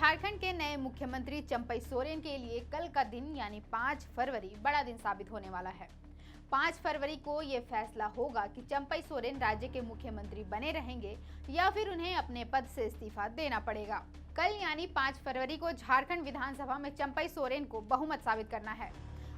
झारखंड के नए मुख्यमंत्री चंपई सोरेन के लिए कल का दिन यानी 5 फरवरी बड़ा दिन साबित होने वाला है। 5 फरवरी को ये फैसला होगा कि चंपई सोरेन राज्य के मुख्यमंत्री बने रहेंगे या फिर उन्हें अपने पद से इस्तीफा देना पड़ेगा। कल यानी 5 फरवरी को झारखंड विधानसभा में चंपई सोरेन को बहुमत साबित करना है।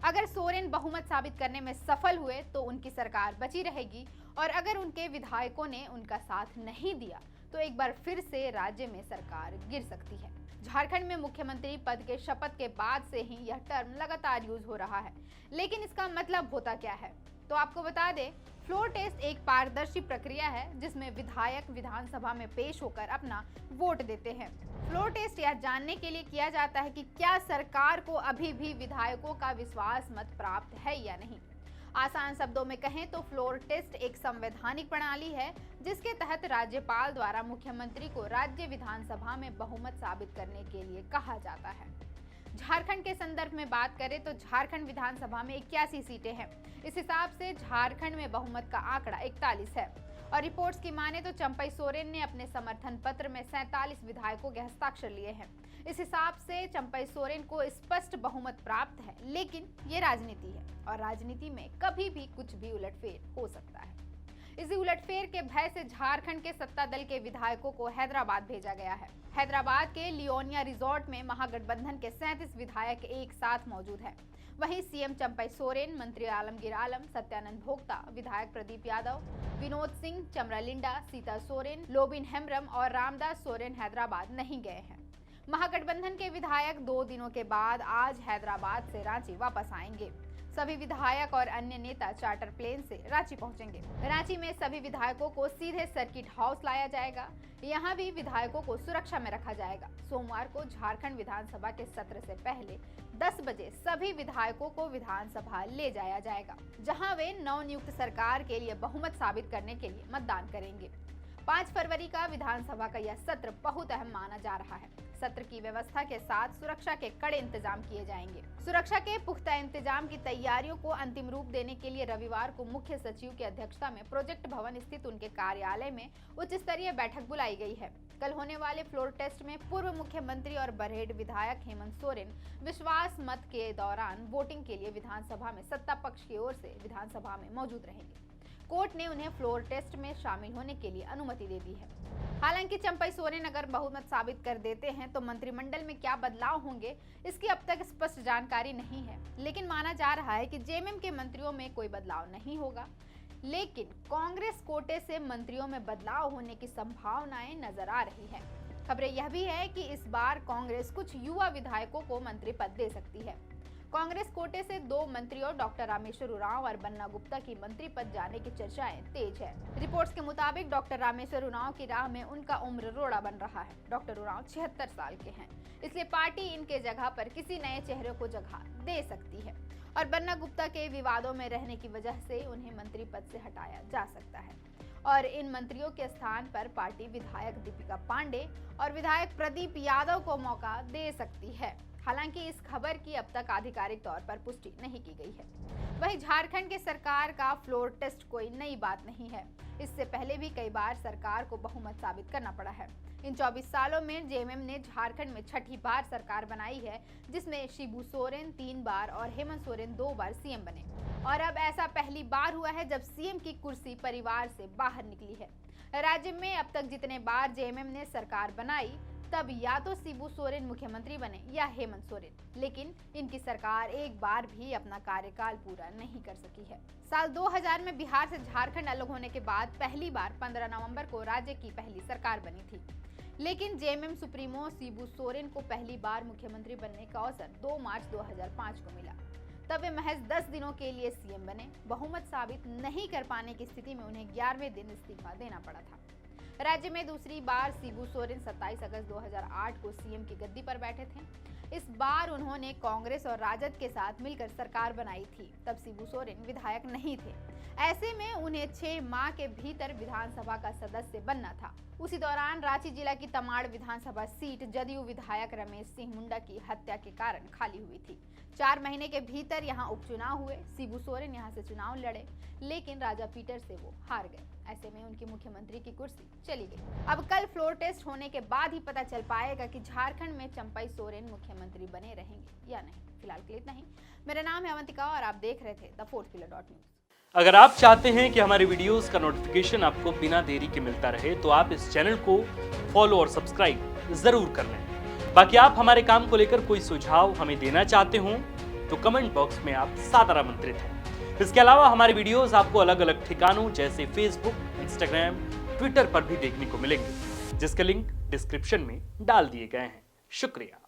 अगर सोरेन बहुमत साबित करने में सफल हुए तो उनकी सरकार बची रहेगी और अगर उनके विधायकों ने उनका साथ नहीं दिया तो एक बार फिर से राज्य में सरकार गिर सकती है। झारखंड में मुख्यमंत्री पद के शपथ के बाद से ही यह टर्म लगातार यूज हो रहा है, लेकिन इसका मतलब होता क्या है? तो आपको बता दें, फ्लोर टेस्ट एक पारदर्शी प्रक्रिया है जिसमें विधायक विधानसभा में पेश होकर अपना वोट देते हैं। फ्लोर टेस्ट यह जानने के लिए किया जाता है कि क्या सरकार को अभी भी विधायकों का विश्वास मत प्राप्त है या नहीं। आसान शब्दों में कहें तो फ्लोर टेस्ट एक संवैधानिक प्रणाली है जिसके तहत राज्यपाल द्वारा मुख्यमंत्री को राज्य विधानसभा में बहुमत साबित करने के लिए कहा जाता है। झारखंड के संदर्भ में बात करें तो झारखंड विधानसभा में 81 सीटें हैं। इस हिसाब से झारखंड में बहुमत का आंकड़ा 41 है और रिपोर्ट्स की माने तो चंपई सोरेन ने अपने समर्थन पत्र में 47 विधायकों के हस्ताक्षर लिए हैं। इस हिसाब से चंपई सोरेन को स्पष्ट बहुमत प्राप्त है, लेकिन ये राजनीति है और राजनीति में कभी भी कुछ भी उलटफेर हो सकता है। इसी उलटफेर के भय से झारखंड के सत्ता दल के विधायकों को हैदराबाद भेजा गया है। हैदराबाद के लियोनिया रिजॉर्ट में महागठबंधन के 37 विधायक एक साथ मौजूद हैं। वहीं सीएम चंपई सोरेन, मंत्री आलमगीर आलम, सत्यानंद भोक्ता, विधायक प्रदीप यादव, विनोद सिंह, चमरालिंडा, सीता सोरेन, लोबिन हेम्ब्रम और रामदास सोरेन हैदराबाद नहीं गए हैं। महागठबंधन के विधायक 2 दिनों के बाद आज हैदराबाद से रांची वापस आएंगे। सभी विधायक और अन्य नेता चार्टर प्लेन से रांची पहुंचेंगे। रांची में सभी विधायकों को सीधे सर्किट हाउस लाया जाएगा। यहां भी विधायकों को सुरक्षा में रखा जाएगा। सोमवार को झारखंड विधानसभा के सत्र से पहले 10 बजे सभी विधायकों को विधानसभा ले जाया जाएगा, जहां वे नवनियुक्त सरकार के लिए बहुमत साबित करने के लिए मतदान करेंगे। 5 फरवरी का विधानसभा का यह सत्र बहुत अहम माना जा रहा है। सत्र की व्यवस्था के साथ सुरक्षा के कड़े इंतजाम किए जाएंगे। सुरक्षा के पुख्ता इंतजाम की तैयारियों को अंतिम रूप देने के लिए रविवार को मुख्य सचिव की अध्यक्षता में प्रोजेक्ट भवन स्थित उनके कार्यालय में उच्च स्तरीय बैठक बुलाई गई है। कल होने वाले फ्लोर टेस्ट में पूर्व मुख्यमंत्री और बरहेट विधायक हेमंत सोरेन विश्वास मत के दौरान वोटिंग के लिए विधानसभा में सत्ता पक्ष की ओर से विधानसभा में मौजूद रहेंगे। कोर्ट ने उन्हें फ्लोर टेस्ट में शामिल होने के लिए अनुमति दे दी है। हालांकि चंपई सोरेन अगर बहुमत साबित कर देते हैं तो मंत्रिमंडल में क्या बदलाव होंगे, इसकी अब तक स्पष्ट जानकारी नहीं है, लेकिन माना जा रहा है कि जेएमएम के मंत्रियों में कोई बदलाव नहीं होगा, लेकिन कांग्रेस कोटे से मंत्रियों में बदलाव होने की संभावनाएं नजर आ रही है। खबरें यह भी है कि इस बार कांग्रेस कुछ युवा विधायकों को मंत्री पद दे सकती है। कांग्रेस कोटे से 2 मंत्रियों डॉक्टर रामेश्वर उरांव और बन्ना गुप्ता की मंत्री पद जाने की चर्चाएं तेज है। रिपोर्ट्स के मुताबिक डॉक्टर रामेश्वर उरांव की राह में उनका उम्र रोड़ा बन रहा है। डॉक्टर उरांव 76 साल के हैं, इसलिए पार्टी इनके जगह पर किसी नए चेहरे को जगह दे सकती है और बन्ना गुप्ता के विवादों में रहने की वजह से उन्हें मंत्री पद से हटाया जा सकता है और इन मंत्रियों के स्थान पर पार्टी विधायक दीपिका पांडे और विधायक प्रदीप यादव को मौका दे सकती है। हालांकि इस खबर की अब तक आधिकारिक तौर पर पुष्टि नहीं की गई है। वहीं झारखंड के सरकार का फ्लोर टेस्ट कोई नई बात नहीं है। इससे पहले भी कई बार सरकार को बहुमत साबित करना पड़ा है। इन 24 सालों में जेएमएम ने झारखंड में 6ठी बार सरकार बनाई है, जिसमें शिबू सोरेन 3 बार और हेमंत सोरेन 2 बार सीएम बने और अब ऐसा पहली बार हुआ है जब सीएम की कुर्सी परिवार से बाहर निकली है। राज्य में अब तक जितने बार जेएमएम ने सरकार बनाई तब या तो शिबू सोरेन मुख्यमंत्री बने या हेमंत सोरेन, लेकिन इनकी सरकार एक बार भी अपना कार्यकाल पूरा नहीं कर सकी है। साल 2000 में बिहार से झारखंड अलग होने के बाद पहली बार 15 नवंबर को राज्य की पहली सरकार बनी थी, लेकिन जेएमएम सुप्रीमो शिबू सोरेन को पहली बार मुख्यमंत्री बनने का अवसर 2 मार्च 2005 को मिला। तब वे महज 10 दिनों के लिए सीएम बने। बहुमत साबित नहीं कर पाने की स्थिति में उन्हें 11वें दिन इस्तीफा देना पड़ा था। राज्य में दूसरी बार शिबू सोरेन 27 अगस्त 2008 को सीएम की गद्दी पर बैठे थे। इस बार उन्होंने कांग्रेस और राजद के साथ मिलकर सरकार बनाई थी। तब शिबू सोरेन विधायक नहीं थे। ऐसे में उन्हें 6 माह के भीतर विधानसभा का सदस्य बनना था। उसी दौरान रांची जिला की तमाड़ विधानसभा सीट जदयू विधायक रमेश सिंह मुंडा की हत्या के कारण खाली हुई थी। 4 महीने के भीतर यहां उपचुनाव हुए। शिबू सोरेन यहां से चुनाव लड़े, लेकिन राजा पीटर से वो हार गए। ऐसे में उनकी मुख्यमंत्री की कुर्सी चली गई। अब कल फ्लोर टेस्ट होने के बाद ही पता चल पाएगा कि झारखंड में चंपई सोरेन मुख्यमंत्री बने रहेंगे या नहीं। फिलहाल के लिए इतना ही। मेरा नाम है अवंतिका और आप देख रहे थे thefourthpillar.news। अगर आप चाहते हैं कि हमारे वीडियोस का नोटिफिकेशन आपको बिना देरी के मिलता रहे तो आप इस चैनल को फॉलो और सब्सक्राइब जरूर कर लें। बाकी आप हमारे काम को लेकर कोई सुझाव हमें देना चाहते हो तो कमेंट बॉक्स में आप सादर आमंत्रित हैं। इसके अलावा हमारे वीडियोस आपको अलग अलग ठिकानों जैसे फेसबुक, इंस्टाग्राम, ट्विटर पर भी देखने को मिलेंगे, जिसके लिंक डिस्क्रिप्शन में डाल दिए गए हैं। शुक्रिया।